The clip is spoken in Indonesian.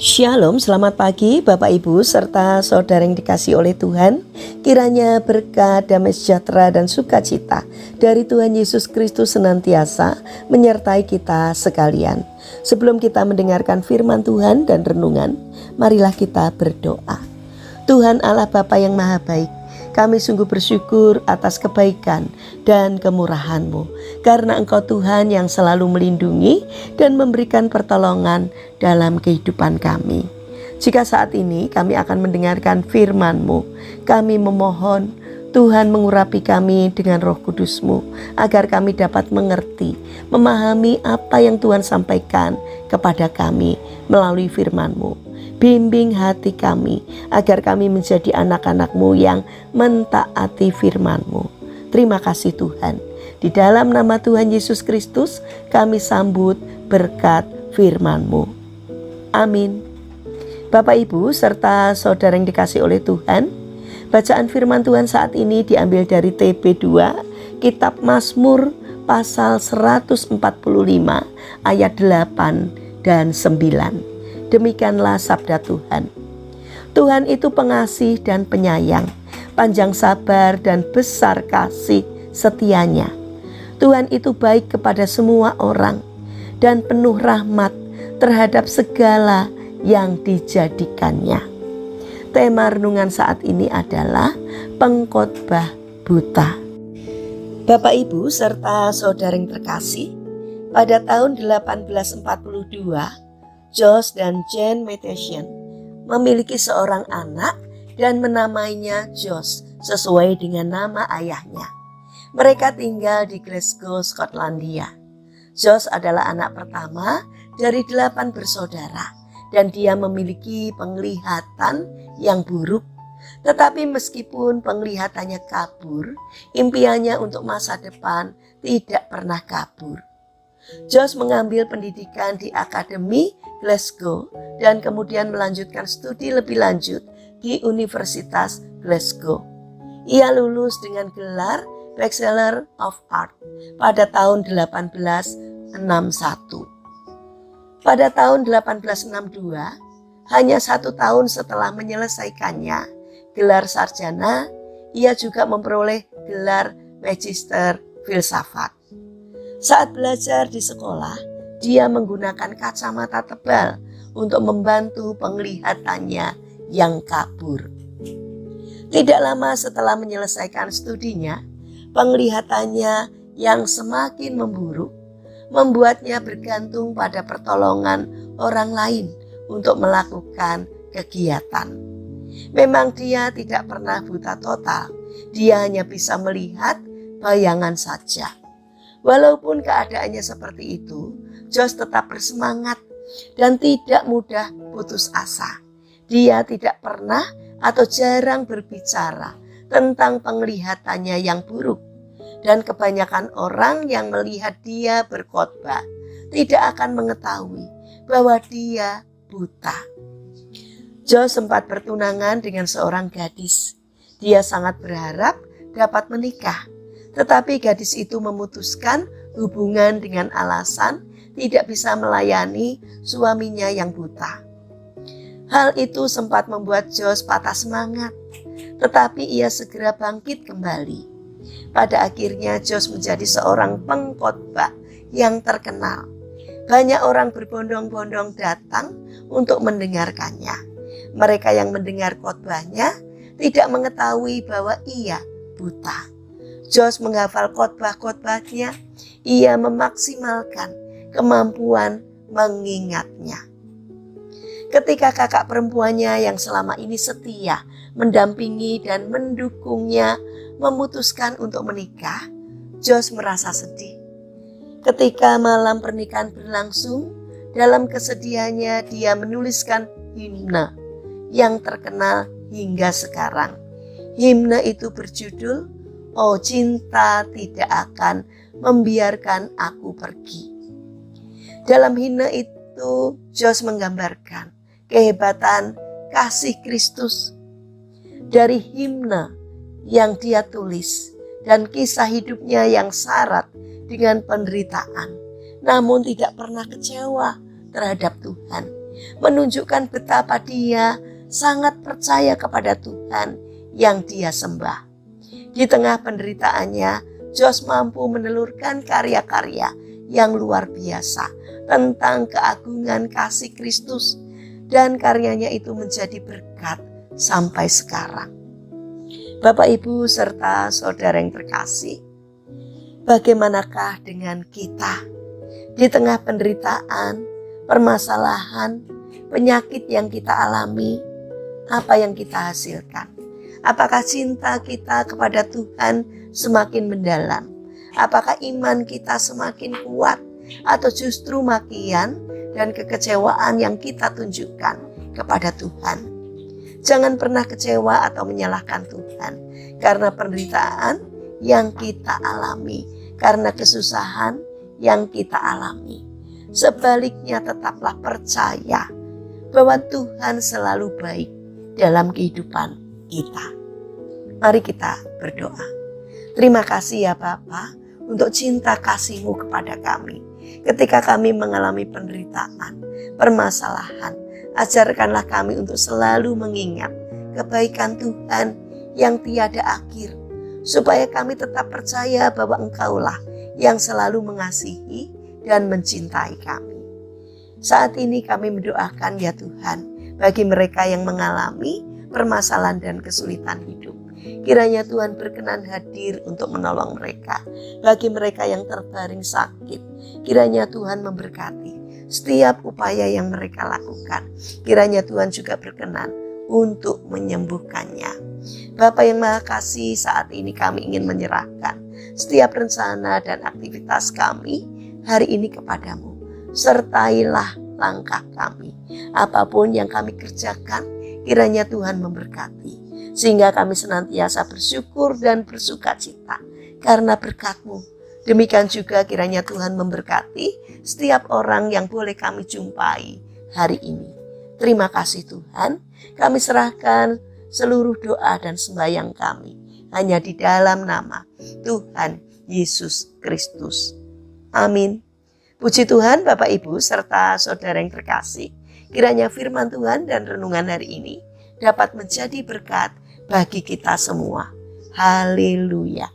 Shalom, selamat pagi Bapak Ibu serta saudara yang dikasihi oleh Tuhan. Kiranya berkat, damai sejahtera dan sukacita dari Tuhan Yesus Kristus senantiasa menyertai kita sekalian. Sebelum kita mendengarkan firman Tuhan dan renungan, marilah kita berdoa. Tuhan Allah Bapa yang Maha Baik, kami sungguh bersyukur atas kebaikan dan kemurahan-Mu, karena Engkau Tuhan yang selalu melindungi dan memberikan pertolongan dalam kehidupan kami. Jika saat ini kami akan mendengarkan firman-Mu, kami memohon Tuhan mengurapi kami dengan Roh Kudus-Mu, agar kami dapat mengerti, memahami apa yang Tuhan sampaikan kepada kami melalui firman-Mu. Bimbing hati kami agar kami menjadi anak-anak-Mu yang mentaati firman-Mu. Terima kasih Tuhan. Di dalam nama Tuhan Yesus Kristus kami sambut berkat firman-Mu. Amin. Bapak Ibu serta saudara yang dikasihi oleh Tuhan, bacaan firman Tuhan saat ini diambil dari TB2, Kitab Mazmur pasal 145 ayat 8 dan 9. Demikianlah sabda Tuhan. Tuhan itu pengasih dan penyayang, panjang sabar dan besar kasih setianya. Tuhan itu baik kepada semua orang dan penuh rahmat terhadap segala yang dijadikannya. Tema renungan saat ini adalah pengkhotbah buta. Bapak Ibu serta saudara yang terkasih, pada tahun 1842 Josh dan Jane Matheson memiliki seorang anak dan menamainya Josh sesuai dengan nama ayahnya. Mereka tinggal di Glasgow, Skotlandia. Josh adalah anak pertama dari 8 bersaudara dan dia memiliki penglihatan yang buruk. Tetapi meskipun penglihatannya kabur, impiannya untuk masa depan tidak pernah kabur. Josh mengambil pendidikan di Akademi Glasgow dan kemudian melanjutkan studi lebih lanjut di Universitas Glasgow. Ia lulus dengan gelar Bachelor of Art pada tahun 1861. Pada tahun 1862, hanya 1 tahun setelah menyelesaikannya gelar sarjana, ia juga memperoleh gelar Magister Filsafat. Saat belajar di sekolah, dia menggunakan kacamata tebal untuk membantu penglihatannya yang kabur. Tidak lama setelah menyelesaikan studinya, penglihatannya yang semakin memburuk membuatnya bergantung pada pertolongan orang lain untuk melakukan kegiatan. Memang dia tidak pernah buta total, dia hanya bisa melihat bayangan saja. Walaupun keadaannya seperti itu, Josh tetap bersemangat dan tidak mudah putus asa. Dia tidak pernah atau jarang berbicara tentang penglihatannya yang buruk. Dan kebanyakan orang yang melihat dia berkhotbah tidak akan mengetahui bahwa dia buta. Josh sempat bertunangan dengan seorang gadis. Dia sangat berharap dapat menikah. Tetapi gadis itu memutuskan hubungan dengan alasan tidak bisa melayani suaminya yang buta. Hal itu sempat membuat Josh patah semangat, tetapi ia segera bangkit kembali. Pada akhirnya Josh menjadi seorang pengkhotbah yang terkenal. Banyak orang berbondong-bondong datang untuk mendengarkannya. Mereka yang mendengar khotbahnya tidak mengetahui bahwa ia buta. Josh menghafal khotbah-khotbahnya, ia memaksimalkan kemampuan mengingatnya. Ketika kakak perempuannya yang selama ini setia, mendampingi dan mendukungnya memutuskan untuk menikah, Josh merasa sedih. Ketika malam pernikahan berlangsung, dalam kesedihannya dia menuliskan himne yang terkenal hingga sekarang. Himne itu berjudul "Oh cinta tidak akan membiarkan aku pergi". Dalam himne itu Josh menggambarkan kehebatan kasih Kristus. Dari himne yang dia tulis dan kisah hidupnya yang syarat dengan penderitaan, namun tidak pernah kecewa terhadap Tuhan. menunjukkan betapa dia sangat percaya kepada Tuhan yang dia sembah. Di tengah penderitaannya, Jos mampu menelurkan karya-karya yang luar biasa tentang keagungan kasih Kristus, dan karyanya itu menjadi berkat sampai sekarang. Bapak, Ibu, serta saudara yang terkasih, bagaimanakah dengan kita di tengah penderitaan, permasalahan, penyakit yang kita alami? Apa yang kita hasilkan? Apakah cinta kita kepada Tuhan semakin mendalam? Apakah iman kita semakin kuat? Atau justru makian dan kekecewaan yang kita tunjukkan kepada Tuhan? Jangan pernah kecewa atau menyalahkan Tuhan karena penderitaan yang kita alami, karena kesusahan yang kita alami. Sebaliknya, tetaplah percaya bahwa Tuhan selalu baik dalam kehidupan kita. Mari kita berdoa. Terima kasih ya Bapa untuk cinta kasih-Mu kepada kami. Ketika kami mengalami penderitaan, permasalahan, ajarkanlah kami untuk selalu mengingat kebaikan Tuhan yang tiada akhir, supaya kami tetap percaya bahwa Engkaulah yang selalu mengasihi dan mencintai kami. Saat ini kami mendoakan ya Tuhan, bagi mereka yang mengalami permasalahan dan kesulitan hidup. Kiranya Tuhan berkenan hadir untuk menolong mereka. Bagi mereka yang terbaring sakit, kiranya Tuhan memberkati setiap upaya yang mereka lakukan. Kiranya Tuhan juga berkenan untuk menyembuhkannya. Bapa yang Maha Kasih, saat ini kami ingin menyerahkan setiap rencana dan aktivitas kami hari ini kepadamu. Sertailah langkah kami. Apapun yang kami kerjakan, kiranya Tuhan memberkati. Sehingga kami senantiasa bersyukur dan bersuka cita karena berkat-Mu. Demikian juga kiranya Tuhan memberkati setiap orang yang boleh kami jumpai hari ini. Terima kasih Tuhan. Kami serahkan seluruh doa dan sembahyang kami hanya di dalam nama Tuhan Yesus Kristus. Amin. Puji Tuhan, Bapak, Ibu, serta saudara yang terkasih. Kiranya firman Tuhan dan renungan hari ini dapat menjadi berkat bagi kita semua. Haleluya.